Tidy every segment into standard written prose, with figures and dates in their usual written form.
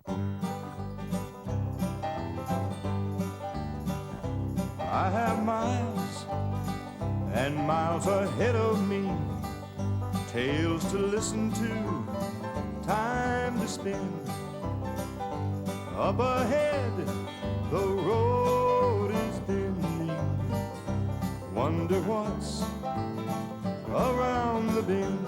I have miles and miles ahead of me, tales to listen to, time to spend. Up ahead, the road is bending. Wonder what's around the bend.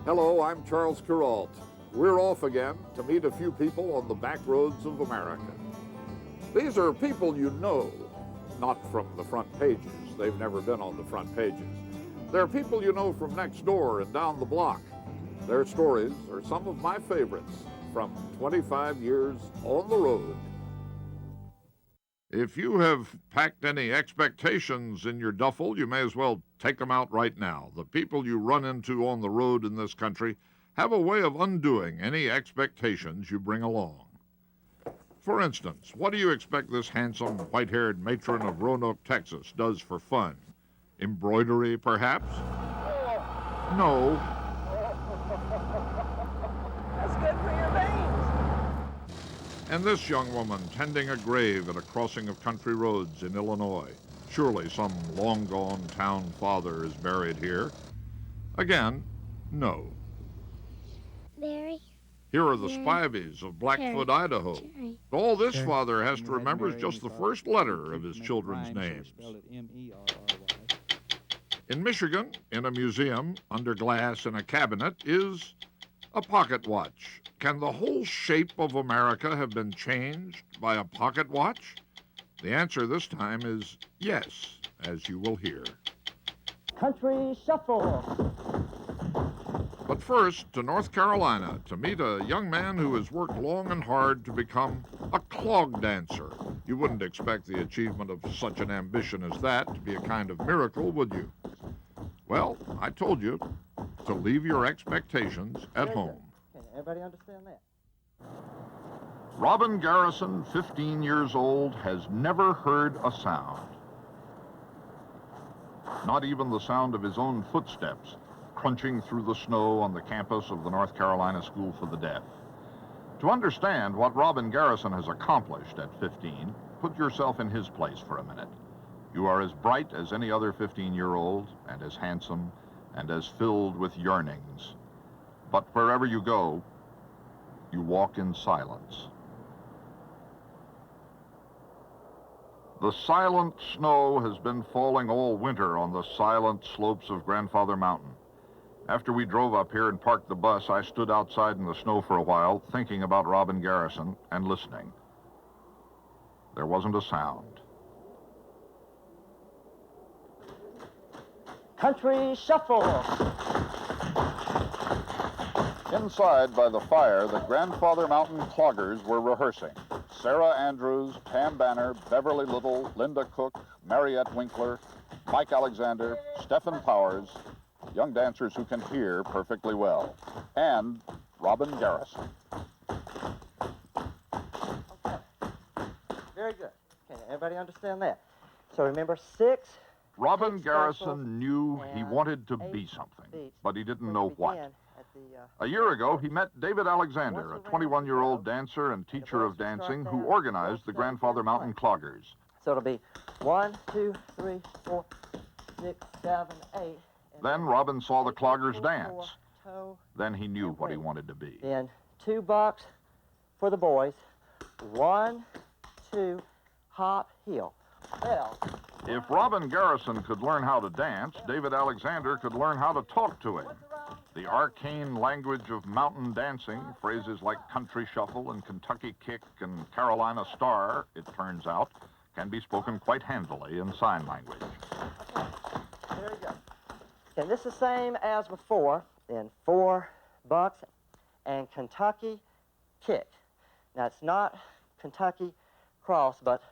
Hello, I'm Charles Kuralt. We're off again to meet a few people on the back roads of America. These are people you know, not from the front pages. They've never been on the front pages. They're people you know from next door and down the block. Their stories are some of my favorites from 25 years on the road. If you have packed any expectations in your duffel, you may as well take them out right now. The people you run into on the road in this country have a way of undoing any expectations you bring along. For instance, what do you expect this handsome, white-haired matron of Roanoke, Texas does for fun? Embroidery, perhaps? No. That's good for your veins. And this young woman tending a grave at a crossing of country roads in Illinois. Surely some long-gone town father is buried here. Again, no. Mary. Here are the Spiveys of Blackfoot, Idaho. All this father has to remember is just the first letter of his children's names. In Michigan, in a museum, under glass in a cabinet, is a pocket watch. Can the whole shape of America have been changed by a pocket watch? The answer this time is yes, as you will hear. Country Shuffle. But first, to North Carolina to meet a young man who has worked long and hard to become a clog dancer. You wouldn't expect the achievement of such an ambition as that to be a kind of miracle, would you? Well, I told you to leave your expectations at home. Can everybody understand that? Robin Garrison, 15 years old, has never heard a sound. Not even the sound of his own footsteps crunching through the snow on the campus of the North Carolina School for the Deaf. To understand what Robin Garrison has accomplished at 15, put yourself in his place for a minute. You are as bright as any other 15-year-old, and as handsome, and as filled with yearnings. But wherever you go, you walk in silence. The silent snow has been falling all winter on the silent slopes of Grandfather Mountain. After we drove up here and parked the bus, I stood outside in the snow for a while, thinking about Robin Garrison and listening. There wasn't a sound. Country Shuffle. Inside by the fire, the Grandfather Mountain Cloggers were rehearsing. Sarah Andrews, Pam Banner, Beverly Little, Linda Cook, Mariette Winkler, Mike Alexander, Stephen Powers, young dancers who can hear perfectly well, and Robin Garrison. Okay. Very good. Can everybody understand that? So remember 6. Robin Garrison knew he wanted to be something, but he didn't know what. A year ago, he met David Alexander, a 21-year-old dancer and teacher of dancing who organized the Grandfather Mountain Cloggers. So it'll be 1, 2, 3, 4, 6, 7, 8. Then Robin saw the Cloggers dance. Then he knew what he wanted to be. Then $2 for the boys. 1, 2, hop, heel. Well, if Robin Garrison could learn how to dance, David Alexander could learn how to talk to him. The arcane language of mountain dancing, phrases like country shuffle and Kentucky kick and Carolina star, it turns out, can be spoken quite handily in sign language. Okay. Very good. And this is the same as before. Then $4 and Kentucky kick. Now it's not Kentucky cross, but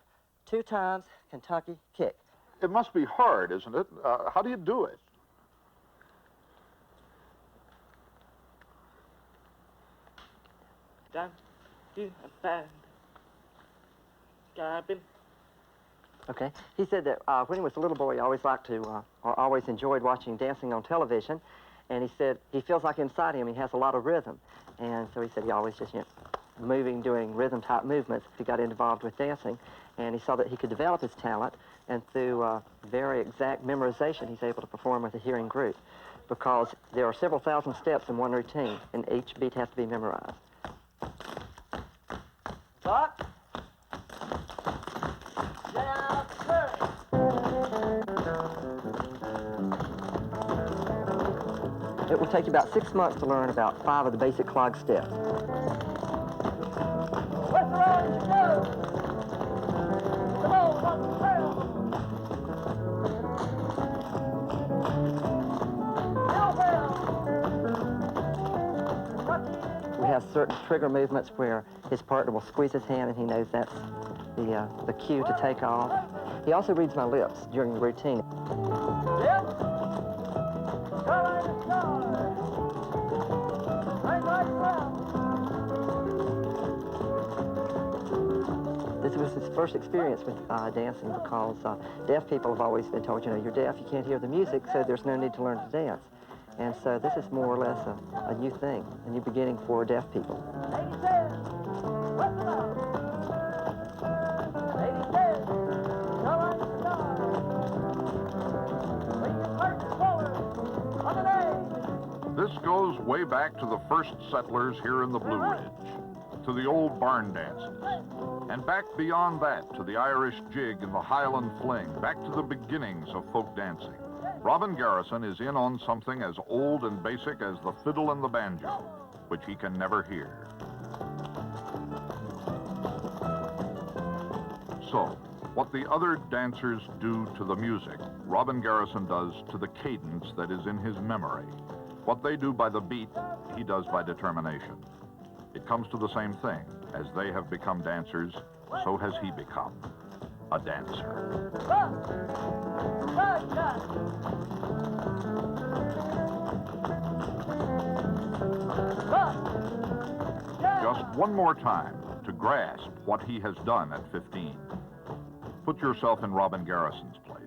2 times Kentucky kick. It must be hard, isn't it? How do you do it? Down, do, and Gabbin. Okay. He said that when he was a little boy, he always liked to, or always enjoyed watching dancing on television. And he said he feels like inside him he has a lot of rhythm. And so he said he always just, moving, doing rhythm-type movements. He got involved with dancing, and he saw that he could develop his talent, and through very exact memorization, he's able to perform with a hearing group, because there are several thousand steps in one routine, and each beat has to be memorized. Buck. Down, turn. It will take you about 6 months to learn about 5 of the basic clog steps. What's around you go? Come on, what's around? We have certain trigger movements where his partner will squeeze his hand and he knows that's the cue to take off. He also reads my lips during the routine. Yep. This was his first experience with dancing, because deaf people have always been told, you're deaf, you can't hear the music, so there's no need to learn to dance. And so this is more or less a new thing, a new beginning for deaf people. This goes way back to the first settlers here in the Blue Ridge, to the old barn dances, and back beyond that to the Irish jig and the Highland fling, back to the beginnings of folk dancing. Robin Garrison is in on something as old and basic as the fiddle and the banjo, which he can never hear. So, what the other dancers do to the music, Robin Garrison does to the cadence that is in his memory. What they do by the beat, he does by determination. It comes to the same thing. As they have become dancers, so has he become a dancer. Just one more time to grasp what he has done at 15. Put yourself in Robin Garrison's place.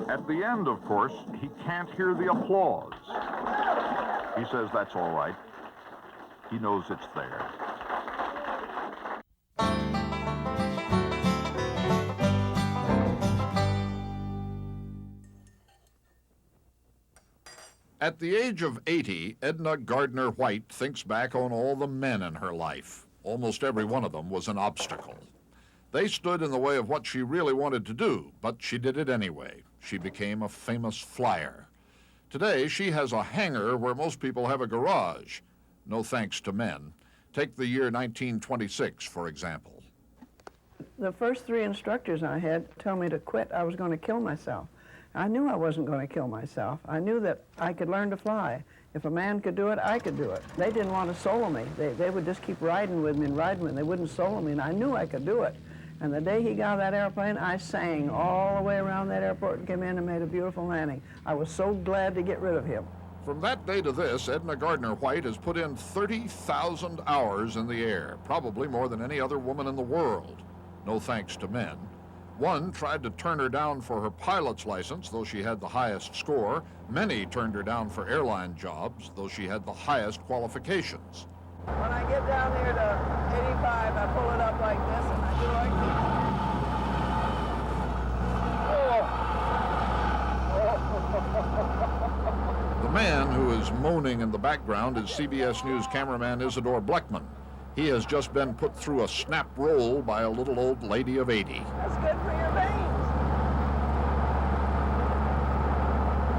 At the end, of course, he can't hear the applause. He says that's all right. He knows it's there. At the age of 80, Edna Gardner White thinks back on all the men in her life. Almost every one of them was an obstacle. They stood in the way of what she really wanted to do, but she did it anyway. She became a famous flyer. Today, she has a hangar where most people have a garage. No thanks to men. Take the year 1926, for example. The first 3 instructors I had told me to quit. I was going to kill myself. I knew I wasn't going to kill myself. I knew that I could learn to fly. If a man could do it, I could do it. They didn't want to solo me. They would just keep riding with me and riding with me. They wouldn't solo me, and I knew I could do it. And the day he got out of that airplane, I sang all the way around that airport and came in and made a beautiful landing. I was so glad to get rid of him. From that day to this, Edna Gardner White has put in 30,000 hours in the air, probably more than any other woman in the world. No thanks to men. One tried to turn her down for her pilot's license, though she had the highest score. Many turned her down for airline jobs, though she had the highest qualifications. When I get down here to 85, I pull it up like this and I do like this. The man who is moaning in the background is CBS News cameraman Isidore Bleckman. He has just been put through a snap roll by a little old lady of 80. That's good for your veins.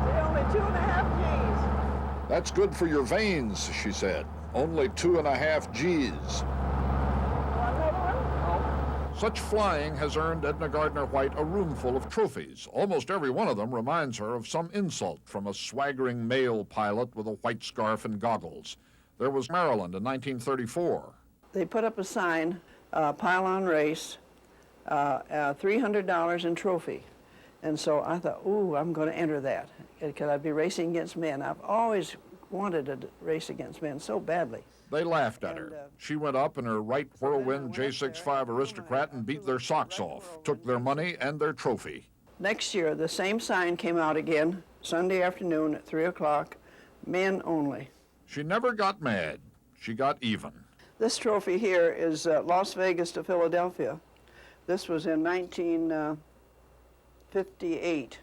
See, only 2.5 G's. That's good for your veins, she said. Only 2.5 G's. Want another one? Such flying has earned Edna Gardner White a room full of trophies. Almost every one of them reminds her of some insult from a swaggering male pilot with a white scarf and goggles. There was Maryland in 1934. They put up a sign, pylon race, $300 in trophy. And so I thought, ooh, I'm going to enter that. Could I be racing against men? I've always wanted to race against men so badly. They laughed at her. She went up in her Wright Whirlwind J65 Aristocrat and beat their socks off, took their money and their trophy. Next year, the same sign came out again, Sunday afternoon at 3 o'clock, men only. She never got mad. She got even. This trophy here is Las Vegas to Philadelphia. This was in 1958,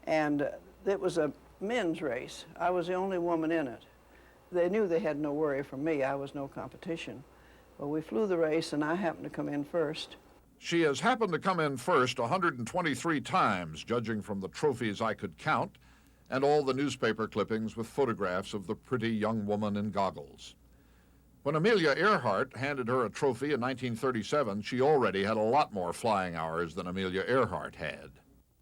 and it was a men's race. I was the only woman in it. They knew they had no worry from me. I was no competition. Well, we flew the race, and I happened to come in first. She has happened to come in first 123 times, judging from the trophies I could count, and all the newspaper clippings with photographs of the pretty young woman in goggles. When Amelia Earhart handed her a trophy in 1937, she already had a lot more flying hours than Amelia Earhart had.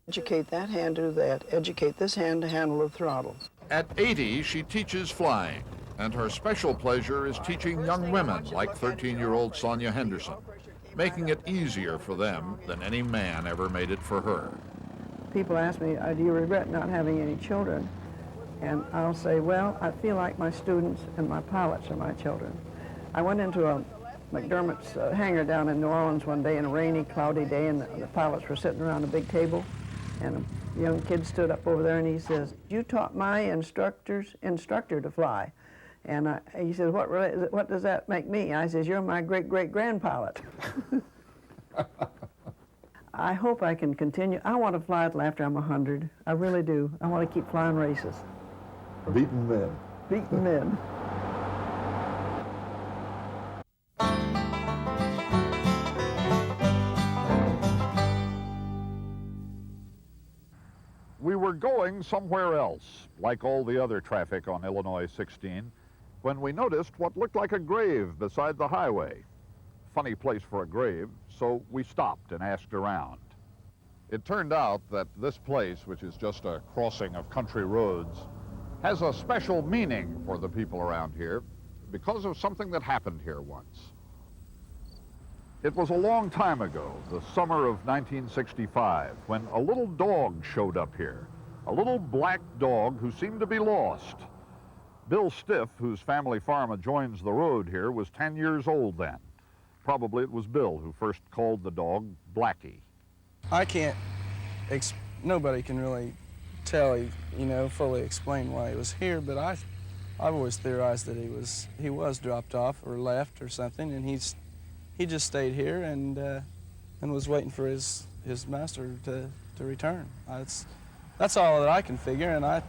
Educate that hand to do that. Educate this hand to handle the throttle. At 80, she teaches flying, and her special pleasure is teaching young women like 13-year-old Sonia Henderson, making it easier for them than any man ever made it for her. People ask me, do you regret not having any children? And I'll say, well, I feel like my students and my pilots are my children. I went into a McDermott's hangar down in New Orleans one day in a rainy, cloudy day, and the pilots were sitting around a big table, and a young kid stood up over there and he says, "You taught my instructor to fly." And he says, what does that make me? I says, "You're my great-great-grand pilot." I hope I can continue. I want to fly till after I'm 100. I really do. I want to keep flying races. Beating men. Beating men. We were going somewhere else, like all the other traffic on Illinois 16, when we noticed what looked like a grave beside the highway. Funny place for a grave, so we stopped and asked around. It turned out that this place, which is just a crossing of country roads, has a special meaning for the people around here because of something that happened here once. It was a long time ago, the summer of 1965, when a little dog showed up here, a little black dog who seemed to be lost. Bill Stiff, whose family farm adjoins the road here, was 10 years old then. Probably it was Bill who first called the dog Blackie. I can't, nobody can really tell, fully explain why he was here, but I've always theorized that he was dropped off or left or something, and he just stayed here and was waiting for his master to return. That's all that I can figure, and I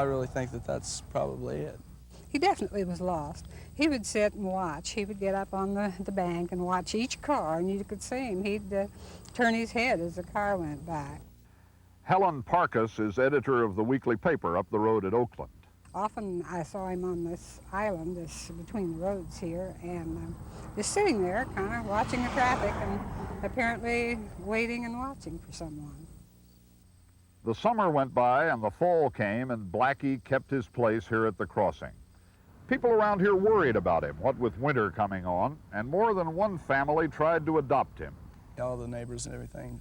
really think that that's probably it. He definitely was lost. He would sit and watch. He would get up on the bank and watch each car, and you could see him. He'd turn his head as the car went by. Helen Parkus is editor of the weekly paper up the road at Oakland. Often I saw him on this island, between the roads here, and just sitting there, kind of watching the traffic and apparently waiting and watching for someone. The summer went by and the fall came, and Blackie kept his place here at the crossing. People around here worried about him, what with winter coming on, and more than one family tried to adopt him. All the neighbors and everything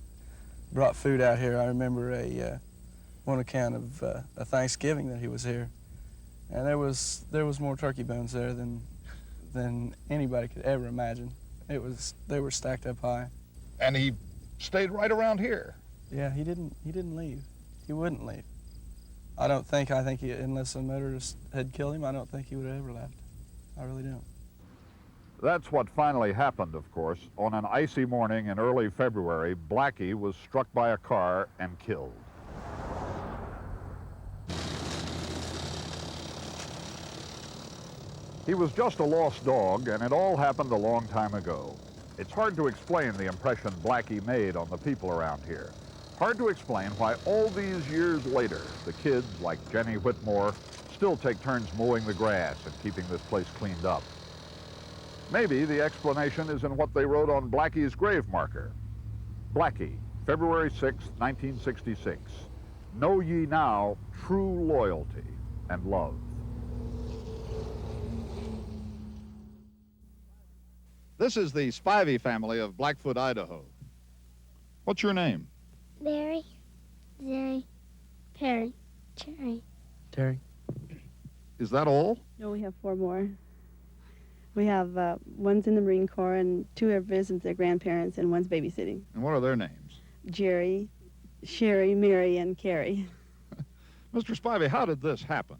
brought food out here. I remember one account of a Thanksgiving that he was here, and there was more turkey bones there than anybody could ever imagine. They were stacked up high. And he stayed right around here. Yeah, he didn't leave. He wouldn't leave. I think unless a motorist had killed him, I don't think he would have ever left. I really don't. That's what finally happened, of course. On an icy morning in early February, Blackie was struck by a car and killed. He was just a lost dog, and it all happened a long time ago. It's hard to explain the impression Blackie made on the people around here. Hard to explain why all these years later, the kids, like Jenny Whitmore, still take turns mowing the grass and keeping this place cleaned up. Maybe the explanation is in what they wrote on Blackie's grave marker. Blackie, February 6, 1966. Know ye now true loyalty and love. This is the Spivey family of Blackfoot, Idaho. What's your name? Barry, Zay, Perry, Cherry. Terry? Is that all? No, we have 4 more. We have one's in the Marine Corps, and 2 are visiting their grandparents, and one's babysitting. And what are their names? Jerry, Sherry, Mary, and Carrie. Mr. Spivey, how did this happen?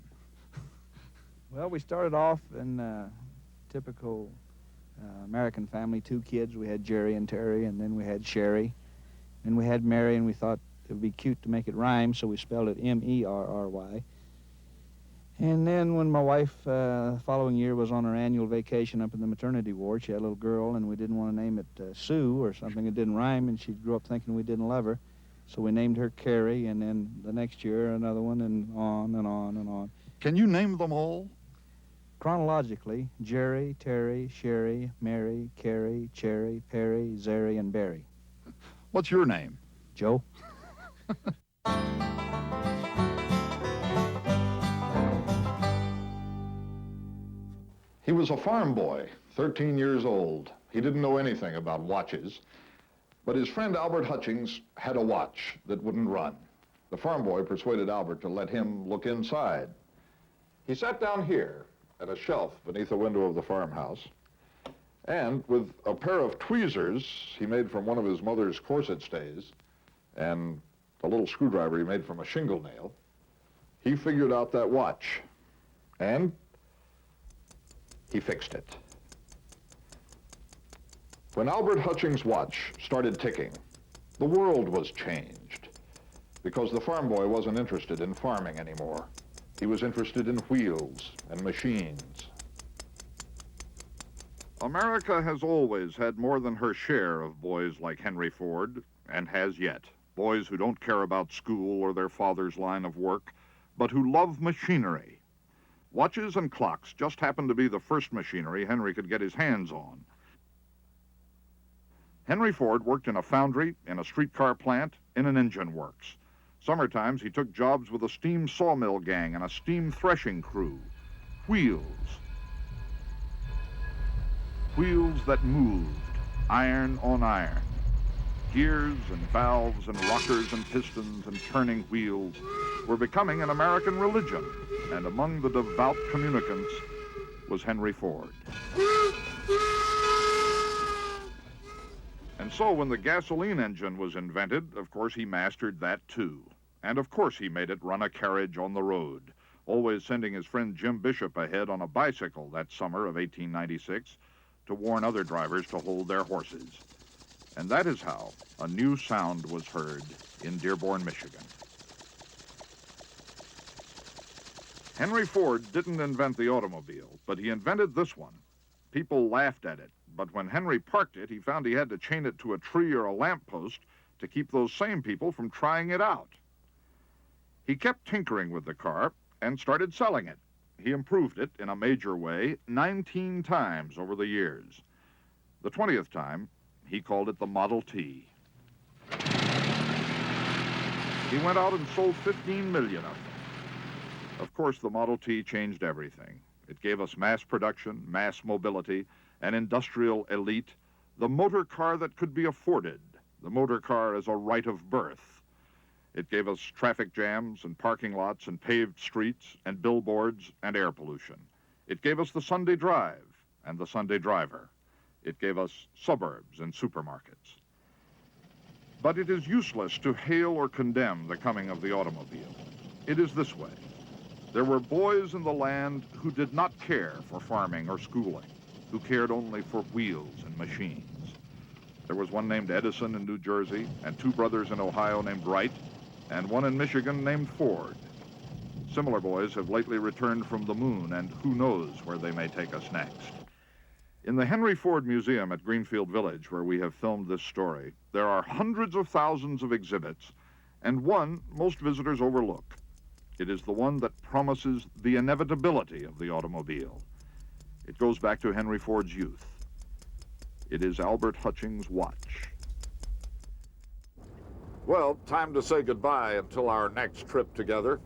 Well, we started off in typical American family, 2 kids. We had Jerry and Terry, and then we had Sherry, and we had Mary, and we thought it would be cute to make it rhyme, so we spelled it M-E-R-R-Y. And then when my wife, the following year, was on her annual vacation up in the maternity ward, she had a little girl, and we didn't want to name it Sue or something that didn't rhyme, and she grew up thinking we didn't love her. So we named her Carrie, and then the next year another one, and on and on and on. Can you name them all? Chronologically, Jerry, Terry, Sherry, Mary, Carrie, Cherry, Perry, Zary, and Barry. What's your name? Joe? He was a farm boy, 13 years old. He didn't know anything about watches, but his friend Albert Hutchings had a watch that wouldn't run. The farm boy persuaded Albert to let him look inside. He sat down here at a shelf beneath a window of the farmhouse, and with a pair of tweezers he made from one of his mother's corset stays and a little screwdriver he made from a shingle nail, he figured out that watch, and he fixed it. When Albert Hutchings' watch started ticking, the world was changed, because the farm boy wasn't interested in farming anymore. He was interested in wheels and machines. America has always had more than her share of boys like Henry Ford, and has yet. Boys who don't care about school or their father's line of work, but who love machinery. Watches and clocks just happened to be the first machinery Henry could get his hands on. Henry Ford worked in a foundry, in a streetcar plant, in an engine works. Summertimes he took jobs with a steam sawmill gang and a steam threshing crew. Wheels. Wheels that moved, iron on iron. Gears and valves and rockers and pistons and turning wheels were becoming an American religion, and among the devout communicants was Henry Ford. And so when the gasoline engine was invented, of course he mastered that too. And of course he made it run a carriage on the road, always sending his friend Jim Bishop ahead on a bicycle that summer of 1896 to warn other drivers to hold their horses. And that is how a new sound was heard in Dearborn, Michigan. Henry Ford didn't invent the automobile, but he invented this one. People laughed at it, but when Henry parked it, he found he had to chain it to a tree or a lamppost to keep those same people from trying it out. He kept tinkering with the car and started selling it. He improved it in a major way 19 times over the years. The 20th time, he called it the Model T. He went out and sold 15 million of them. Of course, the Model T changed everything. It gave us mass production, mass mobility, an industrial elite, the motor car that could be afforded, the motor car as a right of birth. It gave us traffic jams and parking lots and paved streets and billboards and air pollution. It gave us the Sunday drive and the Sunday driver. It gave us suburbs and supermarkets. But it is useless to hail or condemn the coming of the automobile. It is this way. There were boys in the land who did not care for farming or schooling, who cared only for wheels and machines. There was one named Edison in New Jersey, and 2 brothers in Ohio named Wright, and one in Michigan named Ford. Similar boys have lately returned from the moon, and who knows where they may take us next. In the Henry Ford Museum at Greenfield Village, where we have filmed this story, there are hundreds of thousands of exhibits, and one most visitors overlook. It is the one that promises the inevitability of the automobile. It goes back to Henry Ford's youth, It is Albert Hutchings' watch. Well, time to say goodbye until our next trip together.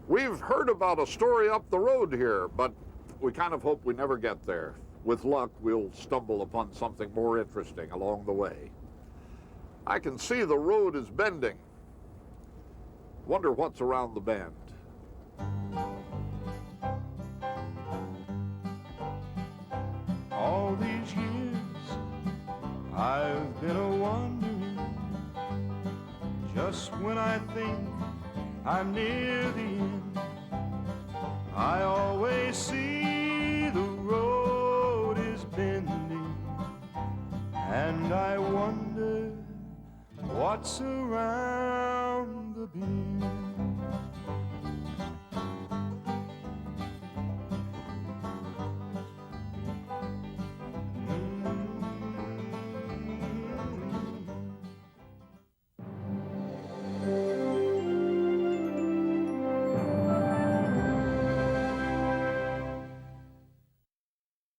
We've heard about a story up the road here, but we kind of hope we never get there. With luck, we'll stumble upon something more interesting along the way. I can see the road is bending. Wonder what's around the bend. All these years I've been a-wondering, just when I think I'm near the end, I always see the road is bending, and I wonder what's around the bend.